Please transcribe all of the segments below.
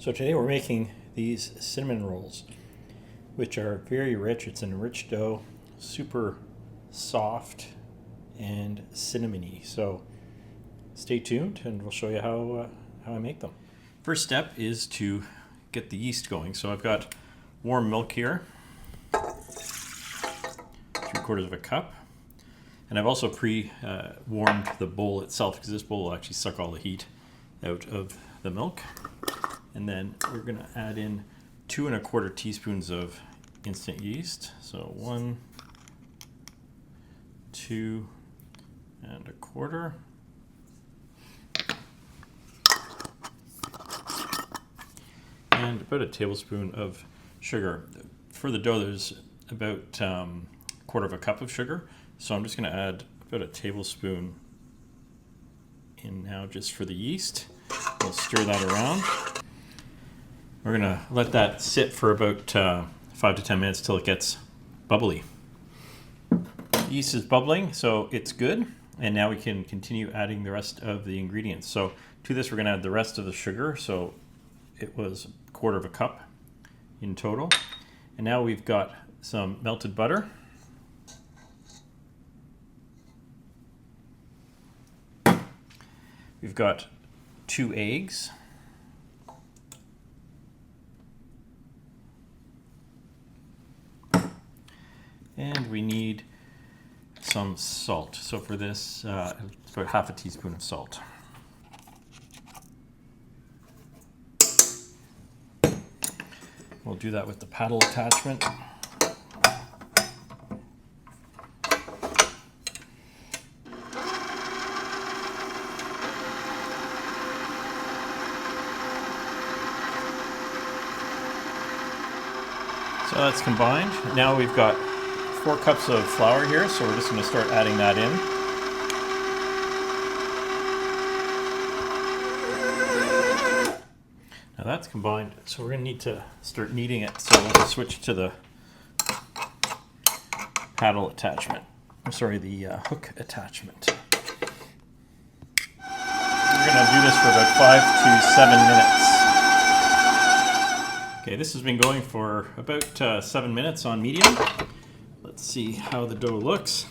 So today we're making these cinnamon rolls, which are very rich. It's an rich dough, super soft and cinnamony. So stay tuned and we'll show you how I make them. First step is to get the yeast going. So I've got warm milk here, 3/4 of a cup. And I've also warmed the bowl itself because this bowl will actually suck all the heat out of the milk. And then we're going to add in 2 1/4 teaspoons of instant yeast. So 1, 2 1/4. And about a tablespoon of sugar. For the dough, there's about 1/4 of a cup of sugar. So I'm just going to add about a tablespoon in now just for the yeast. We'll stir that around. We're going to let that sit for about 5 to 10 minutes till it gets bubbly. Yeast is bubbling, so it's good. And now we can continue adding the rest of the ingredients. So to this, we're going to add the rest of the sugar. So it was 1/4 of a cup in total. And now we've got some melted butter. We've got 2 eggs. And we need some salt. So for this, it's about 1/2 teaspoon of salt. We'll do that with the paddle attachment. So that's combined. Now we've got 4 cups of flour here, so we're just going to start adding that in. Now that's combined, so we're going to need to start kneading it. So we'll switch to the paddle attachment. I'm sorry, the hook attachment. We're going to do this for about 5 to 7 minutes. Okay, this has been going for about 7 minutes on medium. Let's see how the dough looks.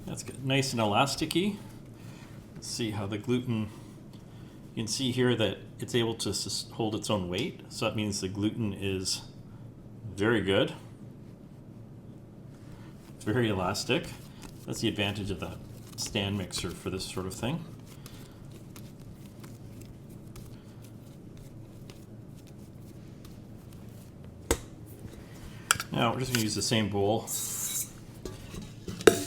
That's good. Nice and elasticy. Let's see how the gluten, you can see here that it's able to hold its own weight. So that means the gluten is very good. It's very elastic. That's the advantage of that stand mixer for this sort of thing. Now we're just going to use the same bowl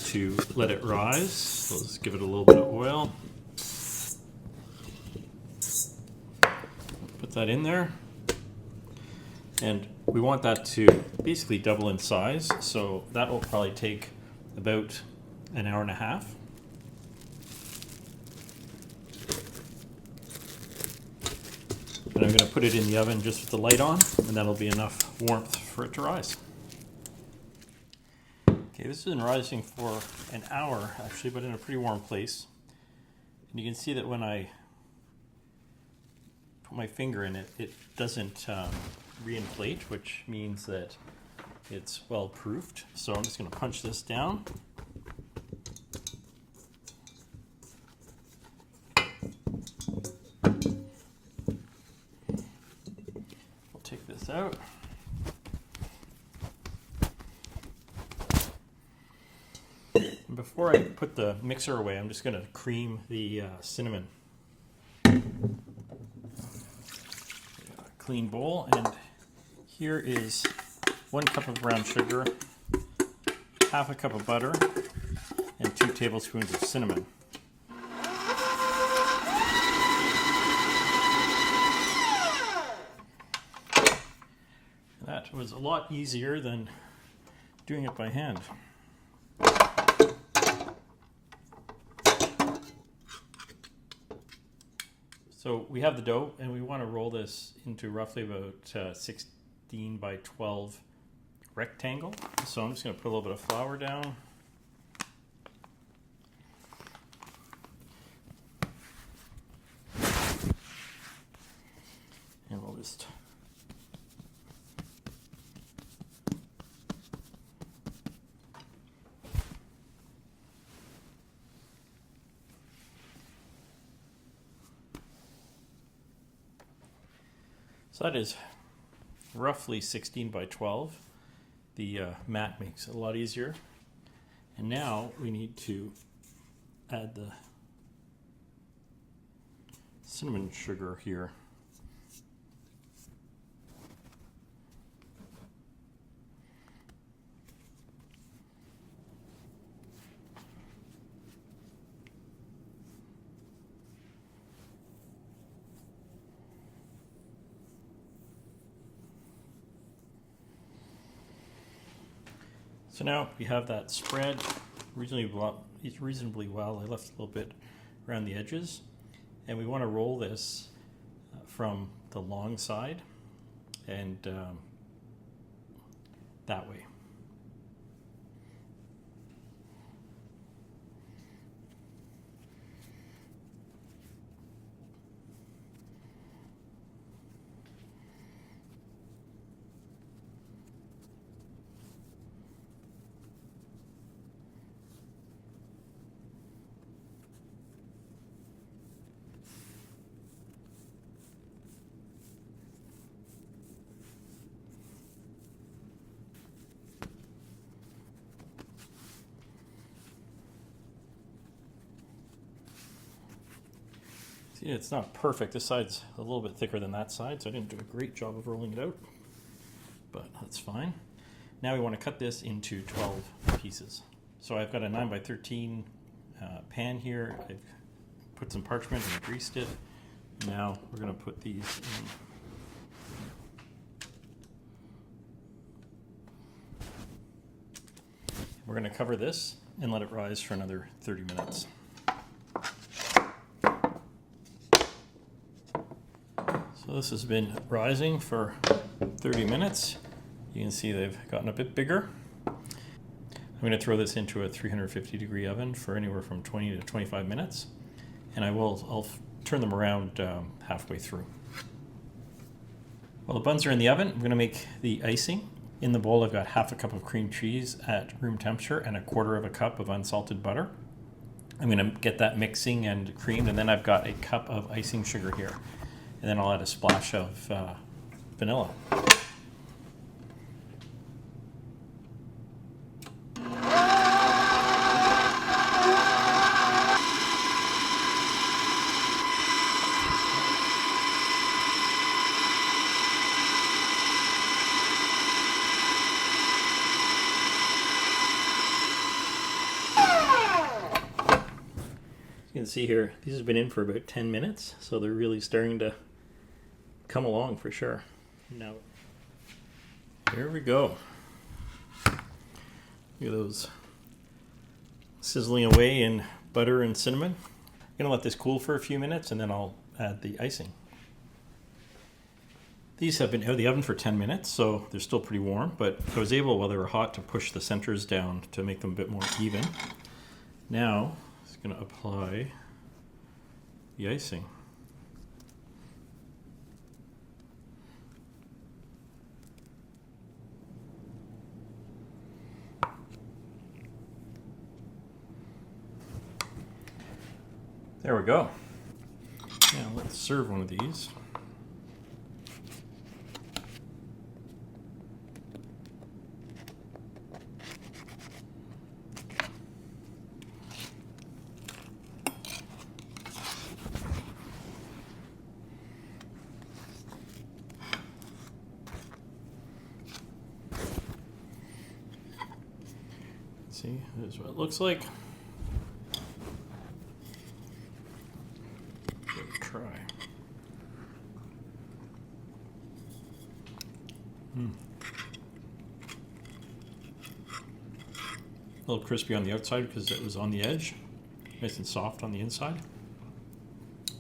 to let it rise. So let's give it a little bit of oil. Put that in there. And we want that to basically double in size. So that will probably take about an hour and a half. And I'm going to put it in the oven just with the light on, and that'll be enough warmth for it to rise. Okay, this has been rising for an hour actually, but in a pretty warm place. And you can see that when I put my finger in it, it doesn't reinflate, which means that it's well proofed. So I'm just going to punch this down. We'll take this out. And before I put the mixer away, I'm just going to cream the cinnamon. Clean bowl, and here is 1 cup of brown sugar, 1/2 cup of butter, and 2 tablespoons of cinnamon. That was a lot easier than doing it by hand. So we have the dough, and we want to roll this into roughly about 6 16 by 12 rectangle. So I'm just going to put a little bit of flour down. And we'll just so that is roughly 16 by 12. The mat makes it a lot easier. And now we need to add the cinnamon sugar here. So now we have that spread reasonably well. I left a little bit around the edges. And we want to roll this from the long side and that way. See, it's not perfect. This side's a little bit thicker than that side, so I didn't do a great job of rolling it out, but that's fine. Now we want to cut this into 12 pieces. So I've got a 9 by 13 pan here. I've put some parchment and greased it. Now we're going to put these in. We're going to cover this and let it rise for another 30 minutes. So this has been rising for 30 minutes. You can see they've gotten a bit bigger. I'm going to throw this into a 350-degree oven for anywhere from 20 to 25 minutes. And I'll turn them around halfway through. While the buns are in the oven, I'm going to make the icing. In the bowl, I've got half a cup of cream cheese at room temperature and a quarter of a cup of unsalted butter. I'm going to get that mixing and creamed, and then I've got a cup of icing sugar here. And then I'll add a splash of vanilla. You can see here, these have been in for about 10 minutes, so they're really starting to come along for sure. Now, here we go. Look at those sizzling away in butter and cinnamon. I'm gonna let this cool for a few minutes and then I'll add the icing. These have been out of the oven for 10 minutes, so they're still pretty warm, but I was able, while they were hot, to push the centers down to make them a bit more even. Now, I'm just gonna apply the icing. There we go. Now let's serve one of these. See, this is what it looks like. Try. A little crispy on the outside because it was on the edge, nice and soft on the inside. You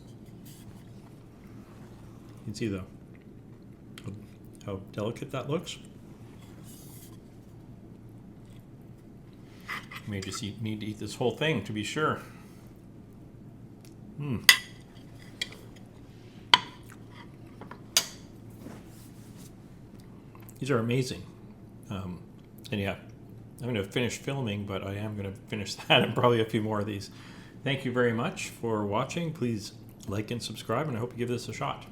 can see the how delicate that looks. May just need to eat this whole thing to be sure. These are amazing. And yeah, I'm going to finish filming, but I am going to finish that and probably a few more of these. Thank you very much for watching. Please like and subscribe, and I hope you give this a shot.